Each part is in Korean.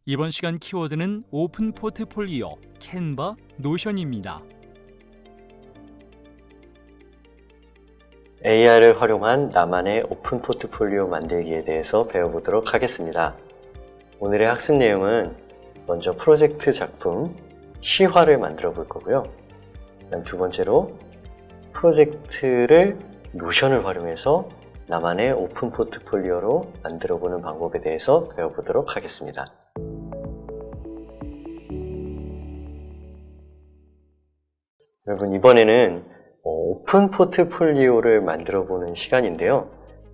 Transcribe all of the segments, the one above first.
이번 시간 키워드는 오픈 포트폴리오, 캔바, 노션입니다. AR을 활용한 나만의 오픈 포트폴리오 만들기에 대해서 배워보도록 하겠습니다. 오늘의 학습 내용은 먼저 프로젝트 작품 시화를 만들어 볼 거고요. 그다음 두 번째로 프로젝트를 노션을 활용해서 나만의 오픈 포트폴리오로 만들어 보는 방법에 대해서 배워보도록 하겠습니다. 여러분, 이번에는 오픈 포트폴리오를 만들어 보는 시간인데요.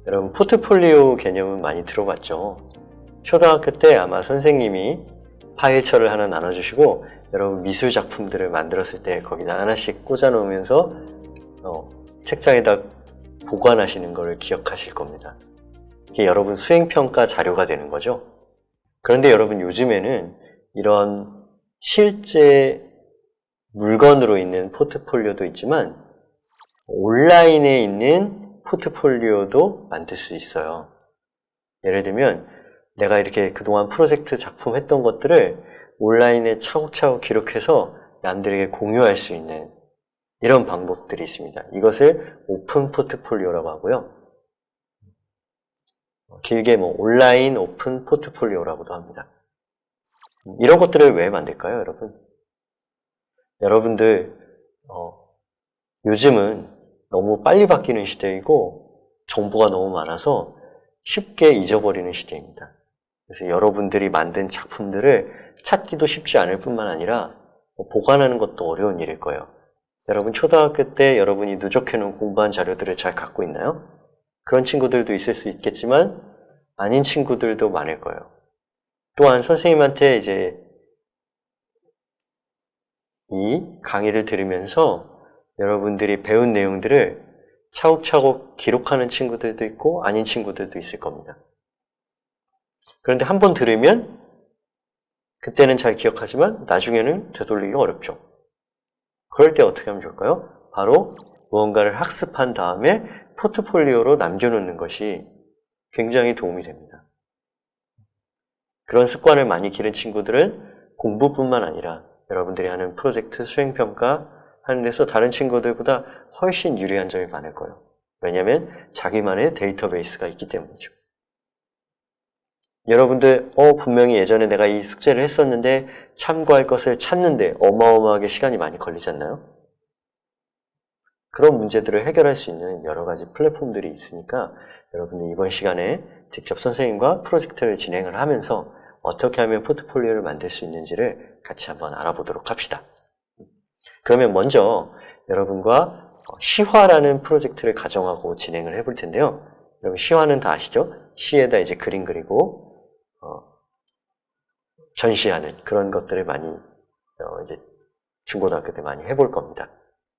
여러분, 포트폴리오 개념은 많이 들어봤죠? 초등학교 때 아마 선생님이 파일처를 하나 나눠주시고 여러분 미술 작품들을 만들었을 때 거기다 하나씩 꽂아 놓으면서 책장에다 보관하시는 것을 기억하실 겁니다. 이게 여러분 수행평가 자료가 되는 거죠. 그런데 여러분, 요즘에는 이런 실제 물건으로 있는 포트폴리오도 있지만 온라인에 있는 포트폴리오도 만들 수 있어요. 예를 들면 내가 이렇게 그동안 프로젝트 작품 했던 것들을 온라인에 차곡차곡 기록해서 남들에게 공유할 수 있는 이런 방법들이 있습니다. 이것을 오픈 포트폴리오라고 하고요. 길게 온라인 오픈 포트폴리오라고도 합니다. 이런 것들을 왜 만들까요, 여러분? 여러분들 요즘은 너무 빨리 바뀌는 시대이고 정보가 너무 많아서 쉽게 잊어버리는 시대입니다. 그래서 여러분들이 만든 작품들을 찾기도 쉽지 않을 뿐만 아니라 보관하는 것도 어려운 일일 거예요. 여러분, 초등학교 때 여러분이 누적해놓은 공부한 자료들을 잘 갖고 있나요? 그런 친구들도 있을 수 있겠지만 아닌 친구들도 많을 거예요. 또한 선생님한테 이제 이 강의를 들으면서 여러분들이 배운 내용들을 차곡차곡 기록하는 친구들도 있고 아닌 친구들도 있을 겁니다. 그런데 한번 들으면 그때는 잘 기억하지만 나중에는 되돌리기 어렵죠. 그럴 때 어떻게 하면 좋을까요? 바로 무언가를 학습한 다음에 포트폴리오로 남겨놓는 것이 굉장히 도움이 됩니다. 그런 습관을 많이 기른 친구들은 공부뿐만 아니라 여러분들이 하는 프로젝트 수행평가 하는 데서 다른 친구들보다 훨씬 유리한 점이 많을 거예요. 왜냐하면 자기만의 데이터베이스가 있기 때문이죠. 여러분들 분명히 예전에 내가 이 숙제를 했었는데 참고할 것을 찾는데 어마어마하게 시간이 많이 걸리지 않나요? 그런 문제들을 해결할 수 있는 여러 가지 플랫폼들이 있으니까 여러분들 이번 시간에 직접 선생님과 프로젝트를 진행을 하면서 어떻게 하면 포트폴리오를 만들 수 있는지를 같이 한번 알아보도록 합시다. 그러면 먼저 여러분과 시화라는 프로젝트를 가정하고 진행을 해볼 텐데요. 여러분, 시화는 다 아시죠? 시에다 이제 그림 그리고 전시하는 그런 것들을 많이 이제 중고등학교 때 많이 해볼 겁니다.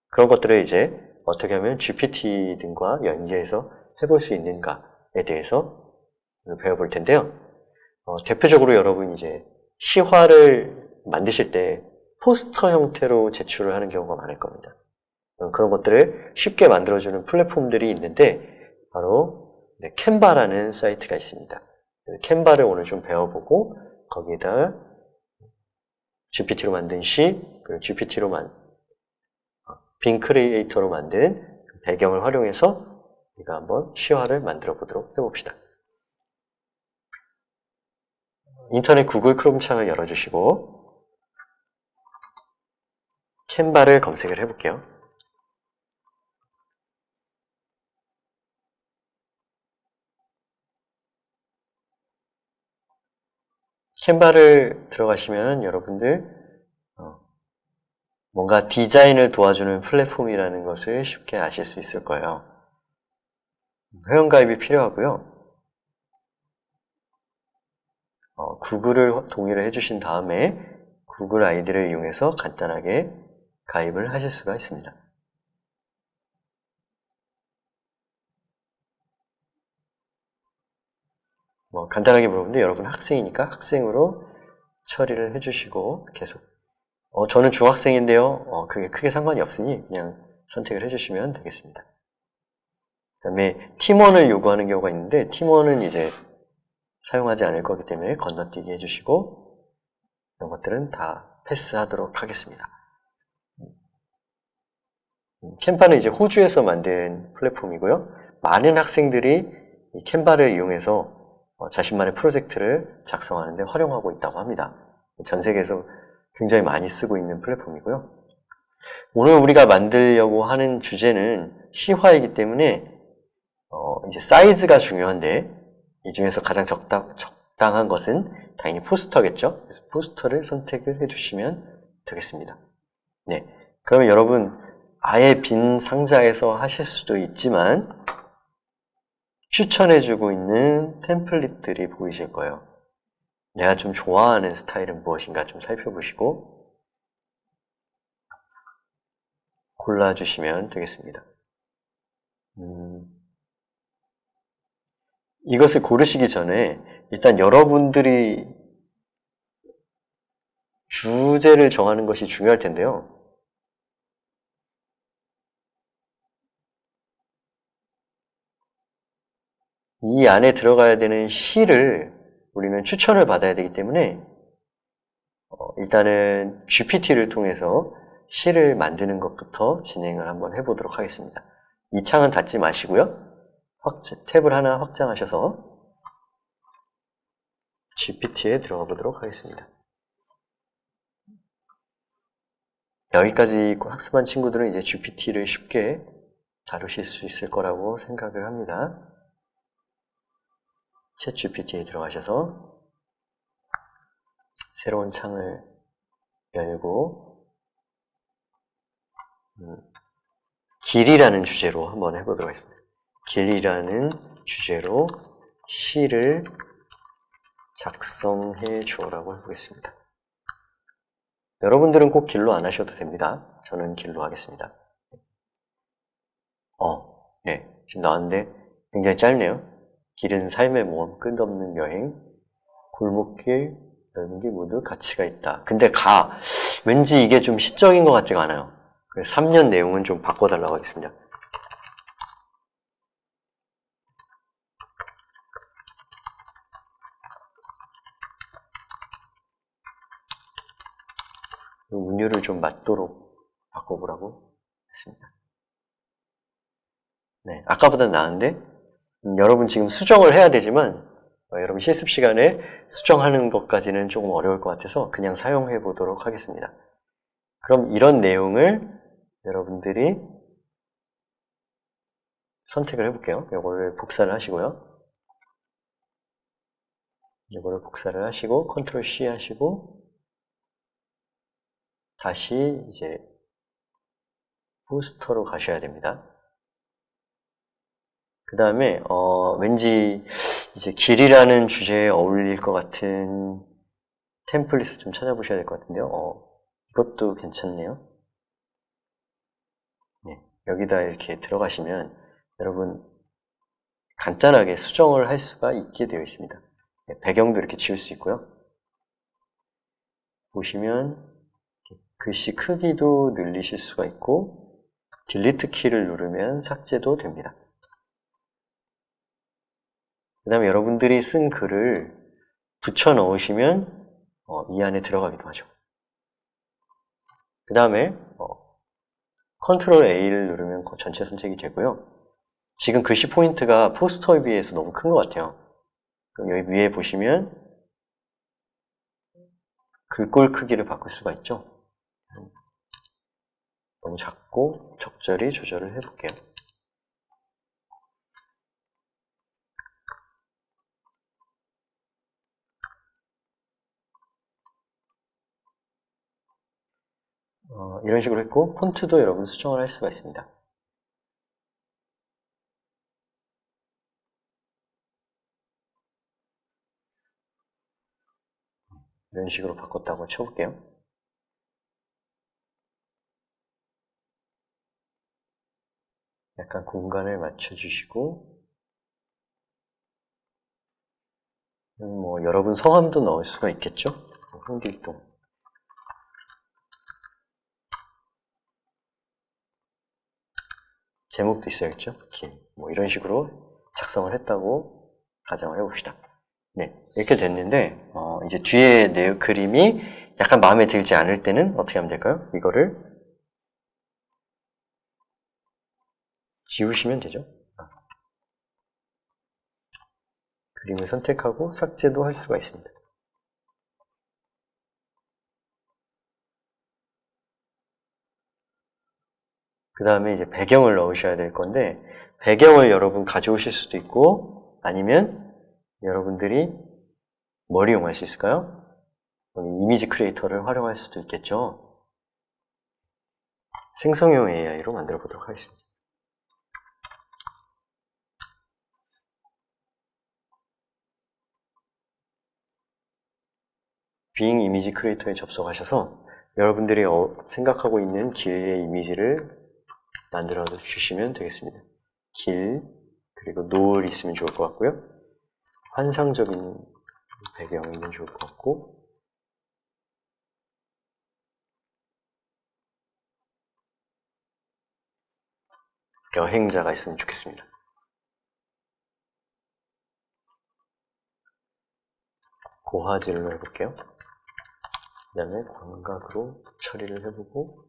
그런 것들을 이제 어떻게 하면 GPT 등과 연계해서 해볼 수 있는가에 대해서 배워볼 텐데요. 대표적으로 여러분 이제 시화를 만드실 때 포스터 형태로 제출을 하는 경우가 많을 겁니다. 그런 것들을 쉽게 만들어주는 플랫폼들이 있는데 바로 캔바라는 사이트가 있습니다. 캔바를 오늘 좀 배워보고 거기에다 GPT로 만든 시, 그리고 GPT로 빙 크리에이터로 만든 배경을 활용해서 우리가 한번 시화를 만들어 보도록 해봅시다. 인터넷 구글 크롬 창을 열어주시고 캔바를 검색을 해볼게요. 캔바를 들어가시면 여러분들 뭔가 디자인을 도와주는 플랫폼이라는 것을 쉽게 아실 수 있을 거예요. 회원가입이 필요하고요. 구글을 동의를 해주신 다음에 구글 아이디를 이용해서 간단하게 가입을 하실 수가 있습니다. 간단하게 물어보는데 여러분 학생이니까 학생으로 처리를 해주시고 계속 저는 중학생인데요. 그게 크게 상관이 없으니 그냥 선택을 해주시면 되겠습니다. 그 다음에 팀원을 요구하는 경우가 있는데 팀원은 이제 사용하지 않을 거기 때문에 건너뛰기 해주시고 이런 것들은 다 패스하도록 하겠습니다. 캔바는 이제 호주에서 만든 플랫폼이고요. 많은 학생들이 이 캔바를 이용해서 자신만의 프로젝트를 작성하는데 활용하고 있다고 합니다. 전 세계에서 굉장히 많이 쓰고 있는 플랫폼이고요. 오늘 우리가 만들려고 하는 주제는 시화이기 때문에 이제 사이즈가 중요한데 이 중에서 가장 적당한 것은 당연히 포스터겠죠. 그래서 포스터를 선택을 해주시면 되겠습니다. 네, 그러면 여러분 아예 빈 상자에서 하실 수도 있지만 추천해주고 있는 템플릿들이 보이실 거예요. 내가 좀 좋아하는 스타일은 무엇인가 좀 살펴보시고 골라주시면 되겠습니다. 이것을 고르시기 전에 일단 여러분들이 주제를 정하는 것이 중요할 텐데요. 이 안에 들어가야 되는 시를 우리는 추천을 받아야 되기 때문에 일단은 GPT를 통해서 시를 만드는 것부터 진행을 한번 해보도록 하겠습니다. 이 창은 닫지 마시고요. 탭을 하나 확장하셔서 GPT에 들어가 보도록 하겠습니다. 여기까지 학습한 친구들은 이제 GPT를 쉽게 다루실 수 있을 거라고 생각을 합니다. 챗 GPT에 들어가셔서 새로운 창을 열고 길이라는 주제로 한번 해보도록 하겠습니다. 길이라는 주제로 시를 작성해 주어라고 해보겠습니다. 여러분들은 꼭 길로 안 하셔도 됩니다. 저는 길로 하겠습니다. 네, 지금 나왔는데 굉장히 짧네요. 길은 삶의 모험, 끝없는 여행, 골목길, 넓은 길 모두 가치가 있다. 근데 왠지 이게 좀 시적인 것 같지가 않아요. 그래서 3년 내용은 좀 바꿔달라고 하겠습니다. 운율을 좀 맞도록 바꿔보라고 했습니다. 네, 아까보다 나은데 여러분 지금 수정을 해야 되지만 여러분 실습 시간에 수정하는 것까지는 조금 어려울 것 같아서 그냥 사용해 보도록 하겠습니다. 그럼 이런 내용을 여러분들이 선택을 해볼게요. 이거를 복사를 하시고요. 이거를 복사를 하시고 컨트롤 C 하시고 다시 이제 포스터로 가셔야 됩니다. 그 다음에 왠지 이제 길이라는 주제에 어울릴 것 같은 템플릿을 좀 찾아보셔야 될 것 같은데요. 이것도 괜찮네요. 네, 여기다 이렇게 들어가시면 여러분 간단하게 수정을 할 수가 있게 되어 있습니다. 네, 배경도 이렇게 지울 수 있고요. 보시면 글씨 크기도 늘리실 수가 있고 딜리트 키를 누르면 삭제도 됩니다. 그 다음에 여러분들이 쓴 글을 붙여 넣으시면 이 안에 들어가기도 하죠. 그 다음에 컨트롤 A를 누르면 전체 선택이 되고요. 지금 글씨 포인트가 포스터에 비해서 너무 큰 것 같아요. 그럼 여기 위에 보시면 글꼴 크기를 바꿀 수가 있죠. 너무 작고 적절히 조절을 해볼게요. 이런 식으로 했고 폰트도 여러분 수정을 할 수가 있습니다. 이런 식으로 바꿨다고 쳐볼게요. 약간 공간을 맞춰주시고 뭐 여러분 성함도 넣을 수가 있겠죠? 홍길동 제목도 있어야겠죠? 뭐 이런 식으로 작성을 했다고 가정을 해봅시다. 네, 이렇게 됐는데 이제 뒤에 그림이 약간 마음에 들지 않을 때는 어떻게 하면 될까요? 이거를 지우시면 되죠. 그림을 선택하고 삭제도 할 수가 있습니다. 그 다음에 이제 배경을 넣으셔야 될 건데, 배경을 여러분 가져오실 수도 있고, 아니면 여러분들이 뭘 이용할 수 있을까요? 이미지 크리에이터를 활용할 수도 있겠죠. 생성형 AI로 만들어 보도록 하겠습니다. 빙 이미지 크리에이터에 접속하셔서 여러분들이 생각하고 있는 길의 이미지를 만들어 주시면 되겠습니다. 길, 그리고 노을이 있으면 좋을 것 같고요. 환상적인 배경이면 좋을 것 같고, 여행자가 있으면 좋겠습니다. 고화질로 해볼게요. 그 다음에 광각으로 처리를 해보고,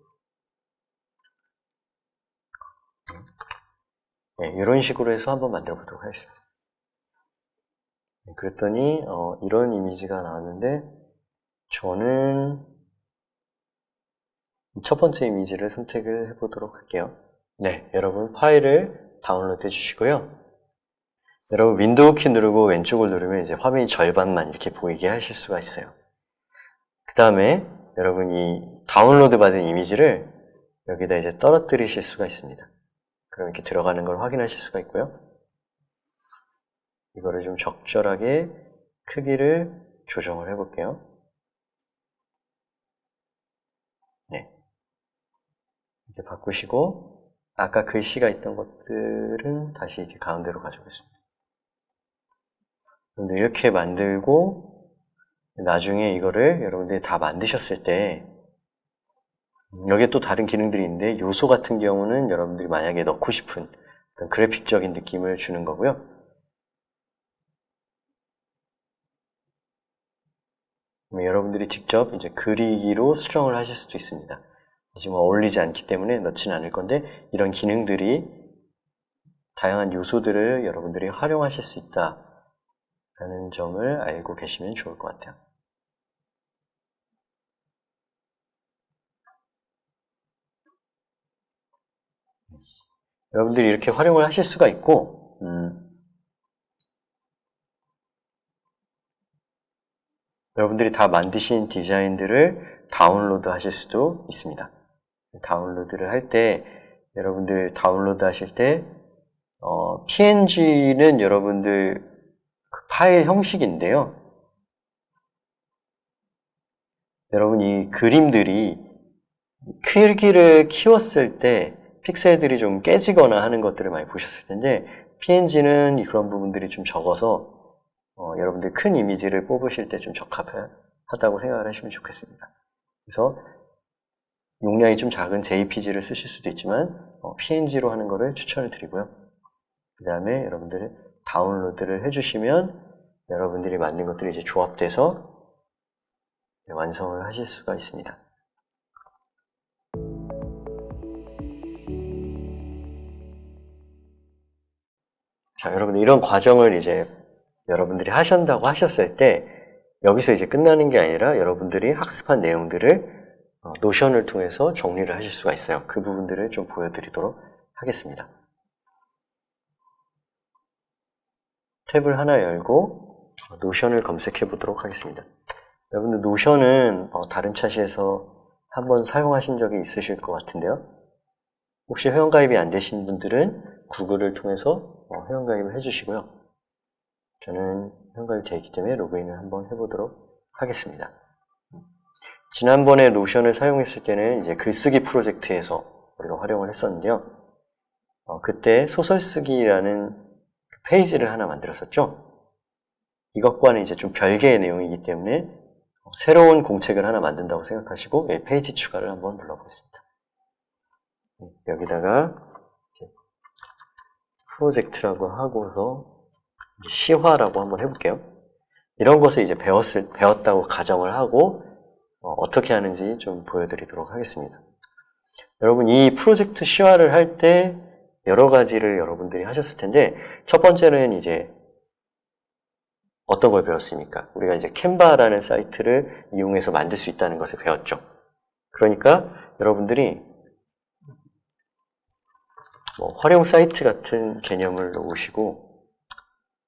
네, 이런 식으로 해서 한번 만들어 보도록 하겠습니다. 그랬더니 이런 이미지가 나왔는데, 저는 첫 번째 이미지를 선택을 해보도록 할게요. 네, 여러분 파일을 다운로드 해주시고요. 여러분 윈도우 키 누르고 왼쪽을 누르면 이제 화면이 절반만 이렇게 보이게 하실 수가 있어요. 그 다음에 여러분 이 다운로드 받은 이미지를 여기다 이제 떨어뜨리실 수가 있습니다. 그럼 이렇게 들어가는 걸 확인하실 수가 있고요. 이거를 좀 적절하게 크기를 조정을 해볼게요. 네. 이렇게 바꾸시고, 아까 글씨가 있던 것들은 다시 이제 가운데로 가져오겠습니다. 여러분들 이렇게 만들고, 나중에 이거를 여러분들이 다 만드셨을 때, 여기에 또 다른 기능들이 있는데, 요소 같은 경우는 여러분들이 만약에 넣고 싶은 어떤 그래픽적인 느낌을 주는 거고요. 여러분들이 직접 이제 그리기로 수정을 하실 수도 있습니다. 지금 어울리지 않기 때문에 넣지는 않을 건데, 이런 기능들이 다양한 요소들을 여러분들이 활용하실 수 있다라는 점을 알고 계시면 좋을 것 같아요. 여러분들이 이렇게 활용을 하실 수가 있고, 여러분들이 다 만드신 디자인들을 다운로드 하실 수도 있습니다. 다운로드를 할 때, 여러분들 다운로드 하실 때, PNG는 여러분들 그 파일 형식인데요. 여러분 이 그림들이 크기를 키웠을 때 픽셀들이 좀 깨지거나 하는 것들을 많이 보셨을 텐데, PNG는 그런 부분들이 좀 적어서 여러분들 큰 이미지를 뽑으실 때 좀 적합하다고 생각을 하시면 좋겠습니다. 그래서 용량이 좀 작은 JPG를 쓰실 수도 있지만 PNG로 하는 거를 추천을 드리고요. 그 다음에 여러분들이 다운로드를 해주시면 여러분들이 만든 것들이 이제 조합돼서 완성을 하실 수가 있습니다. 자, 여러분 이런 과정을 이제 여러분들이 하신다고 하셨을 때 여기서 이제 끝나는 게 아니라 여러분들이 학습한 내용들을 노션을 통해서 정리를 하실 수가 있어요. 그 부분들을 좀 보여드리도록 하겠습니다. 탭을 하나 열고 노션을 검색해 보도록 하겠습니다. 여러분들 노션은 다른 차시에서 한번 사용하신 적이 있으실 것 같은데요. 혹시 회원가입이 안 되신 분들은 구글을 통해서 회원가입을 해주시고요. 저는 회원가입이 되어 있기 때문에 로그인을 한번 해보도록 하겠습니다. 지난번에 노션을 사용했을 때는 이제 글쓰기 프로젝트에서 우리가 활용을 했었는데요. 그때 소설쓰기라는 페이지를 하나 만들었었죠. 이것과는 이제 좀 별개의 내용이기 때문에 새로운 공책을 하나 만든다고 생각하시고 페이지 추가를 한번 눌러보겠습니다. 여기다가 이제 프로젝트라고 하고서 시화라고 한번 해볼게요. 이런 것을 이제 배웠다고 가정을 하고 어떻게 하는지 좀 보여드리도록 하겠습니다. 여러분, 이 프로젝트 C화를 할 때 여러 가지를 여러분들이 하셨을 텐데, 첫 번째는 이제 어떤 걸 배웠습니까? 우리가 이제 캔바라는 사이트를 이용해서 만들 수 있다는 것을 배웠죠. 그러니까 여러분들이 활용 사이트 같은 개념을 놓으시고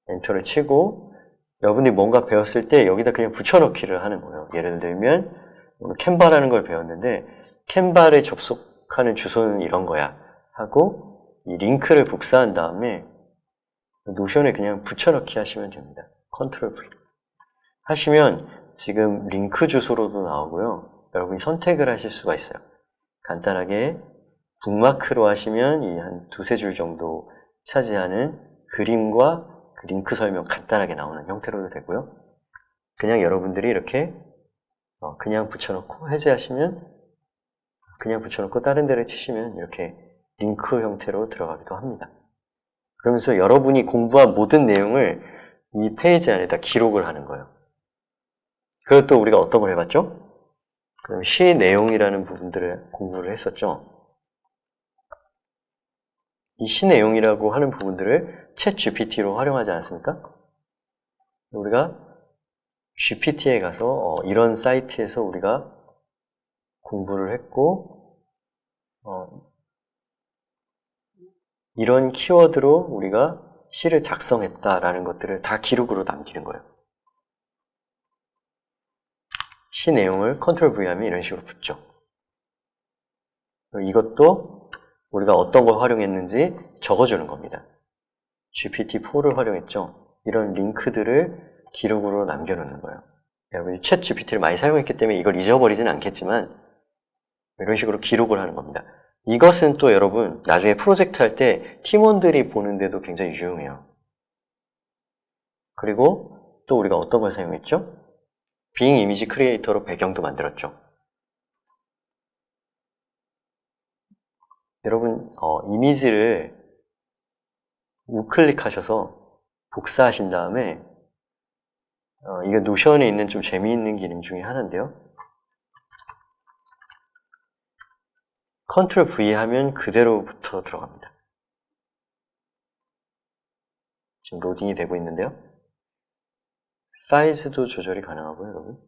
엔터를 치고 여러분들이 뭔가 배웠을 때 여기다 그냥 붙여넣기를 하는 거예요. 예를 들면 오늘 캔바라는 걸 배웠는데 캔바를 접속하는 주소는 이런 거야 하고 이 링크를 복사한 다음에 노션에 그냥 붙여넣기 하시면 됩니다. 컨트롤 V 하시면 지금 링크 주소로도 나오고요. 여러분이 선택을 하실 수가 있어요. 간단하게 북마크로 하시면 이 한 두세 줄 정도 차지하는 그림과 그 링크 설명 간단하게 나오는 형태로도 되고요. 그냥 여러분들이 이렇게 그냥 붙여놓고 해제하시면 그냥 붙여놓고 다른 데를 치시면 이렇게 링크 형태로 들어가기도 합니다. 그러면서 여러분이 공부한 모든 내용을 이 페이지 안에다 기록을 하는 거예요. 그리고 또 우리가 어떤 걸 해봤죠? 그럼 시 내용이라는 부분들을 공부를 했었죠. 이 시 내용이라고 하는 부분들을 챗 GPT로 활용하지 않았습니까? 우리가 GPT에 가서 이런 사이트에서 우리가 공부를 했고 이런 키워드로 우리가 시를 작성했다라는 것들을 다 기록으로 남기는 거예요. 시 내용을 컨트롤 V 하면 이런 식으로 붙죠. 이것도 우리가 어떤 걸 활용했는지 적어주는 겁니다. GPT-4를 활용했죠. 이런 링크들을 기록으로 남겨놓는 거예요. 여러분이 챗 GPT를 많이 사용했기 때문에 이걸 잊어버리지는 않겠지만 이런 식으로 기록을 하는 겁니다. 이것은 또 여러분 나중에 프로젝트 할 때 팀원들이 보는데도 굉장히 유용해요. 그리고 또 우리가 어떤 걸 사용했죠? 빙 이미지 크리에이터로 배경도 만들었죠. 여러분 이미지를 우클릭하셔서 복사하신 다음에 이게 노션에 있는 좀 재미있는 기능 중에 하나인데요. 컨트롤 V 하면 그대로부터 들어갑니다. 지금 로딩이 되고 있는데요. 사이즈도 조절이 가능하고요, 여러분.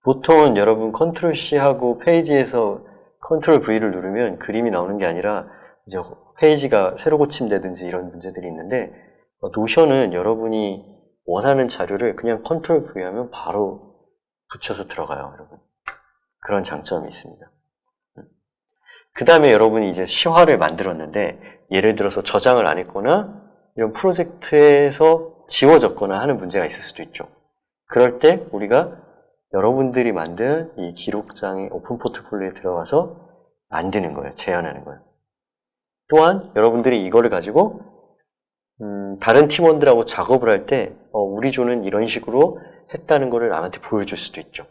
보통은 여러분 컨트롤 C 하고 페이지에서 컨트롤 V를 누르면 그림이 나오는 게 아니라 이제 페이지가 새로 고침되든지 이런 문제들이 있는데 노션은 여러분이 원하는 자료를 그냥 컨트롤 V 하면 바로 붙여서 들어가요, 여러분. 그런 장점이 있습니다. 그 다음에 여러분이 이제 시화를 만들었는데 예를 들어서 저장을 안 했거나 이런 프로젝트에서 지워졌거나 하는 문제가 있을 수도 있죠. 그럴 때 우리가 여러분들이 만든 이 기록장의 오픈 포트폴리오에 들어가서 만드는 거예요. 재현하는 거예요. 또한 여러분들이 이거를 가지고 다른 팀원들하고 작업을 할 때 우리 조는 이런 식으로 했다는 거를 남한테 보여줄 수도 있죠.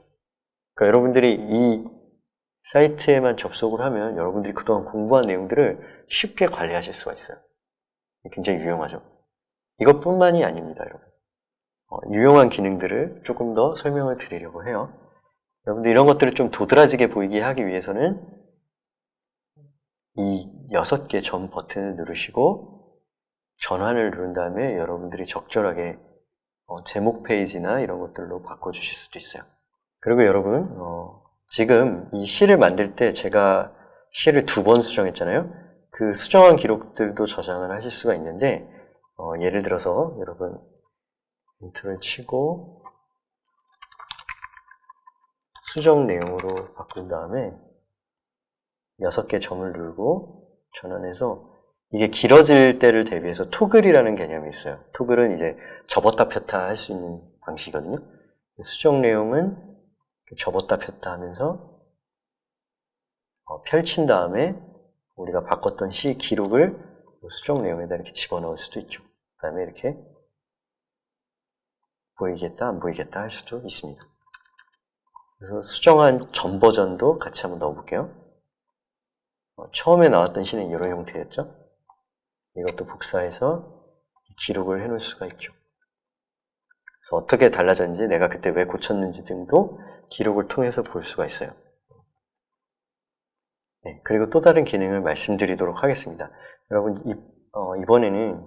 그러니까 여러분들이 이 사이트에만 접속을 하면 여러분들이 그동안 공부한 내용들을 쉽게 관리하실 수가 있어요. 굉장히 유용하죠. 이것뿐만이 아닙니다, 여러분. 유용한 기능들을 조금 더 설명을 드리려고 해요. 여러분들 이런 것들을 좀 도드라지게 보이게 하기 위해서는 이 6개 점 버튼을 누르시고 전환을 누른 다음에 여러분들이 적절하게 제목 페이지나 이런 것들로 바꿔주실 수도 있어요. 그리고 여러분 지금 이 시를 만들 때 제가 시를 2번 수정했잖아요. 그 수정한 기록들도 저장을 하실 수가 있는데 예를 들어서 여러분 엔터를 치고 수정 내용으로 바꾼 다음에 6개 점을 누르고 전환해서 이게 길어질 때를 대비해서 토글이라는 개념이 있어요. 토글은 이제 접었다 폈다 할 수 있는 방식이거든요. 수정 내용은 접었다 폈다 하면서 펼친 다음에 우리가 바꿨던 시 기록을 수정 내용에다 이렇게 집어넣을 수도 있죠. 그 다음에 이렇게 보이겠다 안 보이겠다 할 수도 있습니다. 그래서 수정한 전 버전도 같이 한번 넣어볼게요. 처음에 나왔던 시는 이런 형태였죠. 이것도 복사해서 기록을 해놓을 수가 있죠. 그래서 어떻게 달라졌는지 내가 그때 왜 고쳤는지 등도 기록을 통해서 볼 수가 있어요. 네, 그리고 또 다른 기능을 말씀드리도록 하겠습니다. 여러분, 이번에는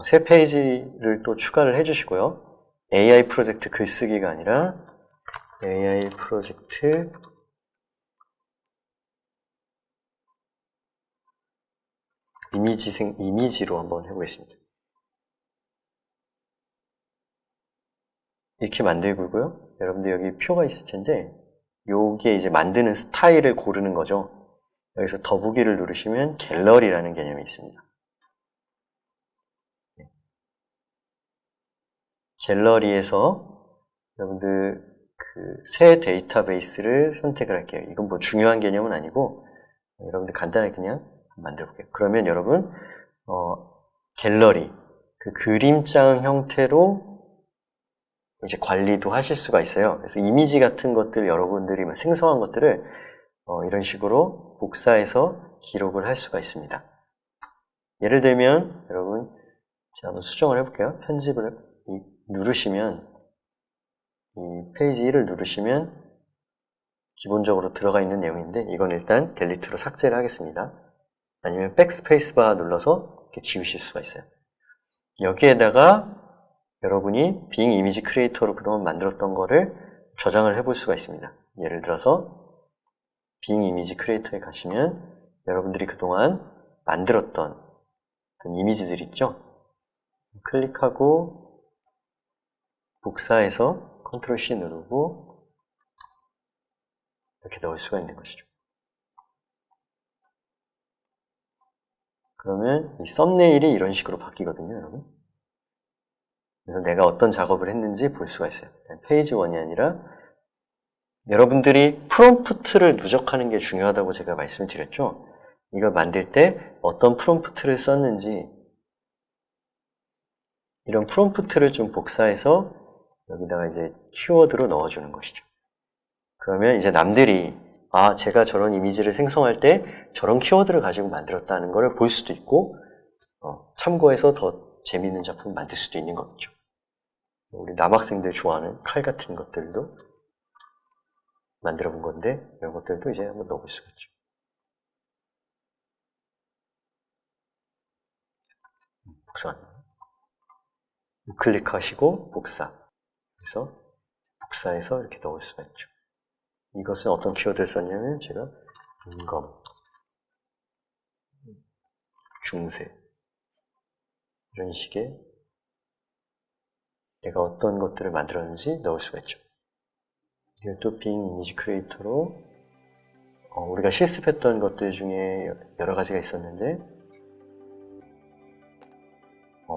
새 페이지를 또 추가를 해주시고요. AI 프로젝트 글쓰기가 아니라 AI 프로젝트 이미지로 한번 해보겠습니다. 이렇게 만들고요. 여러분들 여기 표가 있을 텐데 요게 이제 만드는 스타일을 고르는 거죠. 여기서 더보기를 누르시면 갤러리라는 개념이 있습니다. 갤러리에서 여러분들 그 새 데이터베이스를 선택을 할게요. 이건 뭐 중요한 개념은 아니고 여러분들 간단하게 그냥 만들어 볼게요. 그러면 여러분 갤러리 그 그림장 형태로 이제 관리도 하실 수가 있어요. 그래서 이미지 같은 것들 여러분들이 생성한 것들을 이런 식으로 복사해서 기록을 할 수가 있습니다. 예를 들면 여러분 제가 한번 수정을 해볼게요. 편집을 누르시면 이 페이지 1을 누르시면 기본적으로 들어가 있는 내용인데 이건 일단 델리트로 삭제를 하겠습니다. 아니면 백스페이스 바 눌러서 이렇게 지우실 수가 있어요. 여기에다가 여러분이 빙 이미지 크리에이터로 그동안 만들었던 거를 저장을 해볼 수가 있습니다. 예를 들어서 빙 이미지 크리에이터에 가시면 여러분들이 그동안 만들었던 어떤 이미지들 있죠? 클릭하고 복사해서 컨트롤 C 누르고 이렇게 넣을 수가 있는 것이죠. 그러면 이 썸네일이 이런 식으로 바뀌거든요, 여러분. 그래서 내가 어떤 작업을 했는지 볼 수가 있어요. 페이지 1이 아니라 여러분들이 프롬프트를 누적하는 게 중요하다고 제가 말씀드렸죠. 이걸 만들 때 어떤 프롬프트를 썼는지 이런 프롬프트를 좀 복사해서 여기다가 이제 키워드로 넣어주는 것이죠. 그러면 이제 남들이 제가 저런 이미지를 생성할 때 저런 키워드를 가지고 만들었다는 걸 볼 수도 있고 참고해서 더 재미있는 작품을 만들 수도 있는 거겠죠. 우리 남학생들 좋아하는 칼 같은 것들도 만들어 본 건데 이런 것들도 이제 한번 넣어볼 수가 있죠. 복사. 클릭하시고 복사. 그래서 복사해서 이렇게 넣을 수가 있죠. 이것은 어떤 키워드를 썼냐면 제가 인검, 중세 이런 식의 내가 어떤 것들을 만들었는지 넣을 수가 있죠. 이것도 빙 이미지 크리에이터로 우리가 실습했던 것들 중에 여러 가지가 있었는데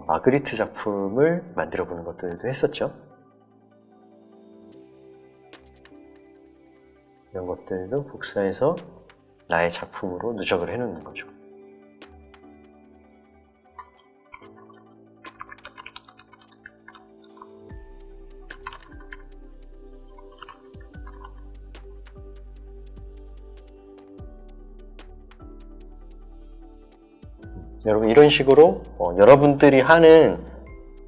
마그리트 작품을 만들어 보는 것들도 했었죠. 이런 것들도 복사해서 나의 작품으로 누적을 해놓는 거죠. 여러분 이런 식으로 여러분들이 하는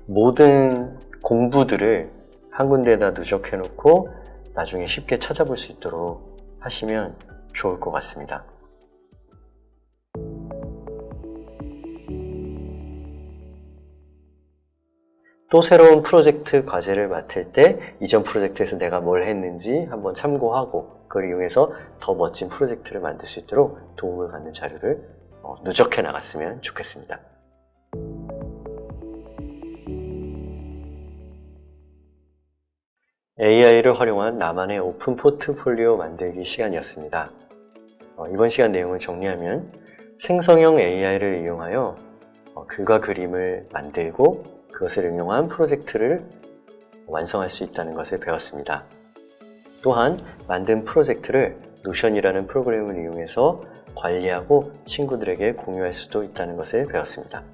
모든 공부들을 한 군데에다 누적해 놓고 나중에 쉽게 찾아볼 수 있도록 하시면 좋을 것 같습니다. 또 새로운 프로젝트 과제를 맡을 때 이전 프로젝트에서 내가 뭘 했는지 한번 참고하고 그걸 이용해서 더 멋진 프로젝트를 만들 수 있도록 도움을 받는 자료를 누적해 나갔으면 좋겠습니다. AI를 활용한 나만의 오픈 포트폴리오 만들기 시간이었습니다. 이번 시간 내용을 정리하면 생성형 AI를 이용하여 글과 그림을 만들고 그것을 응용한 프로젝트를 완성할 수 있다는 것을 배웠습니다. 또한 만든 프로젝트를 노션이라는 프로그램을 이용해서 관리하고 친구들에게 공유할 수도 있다는 것을 배웠습니다.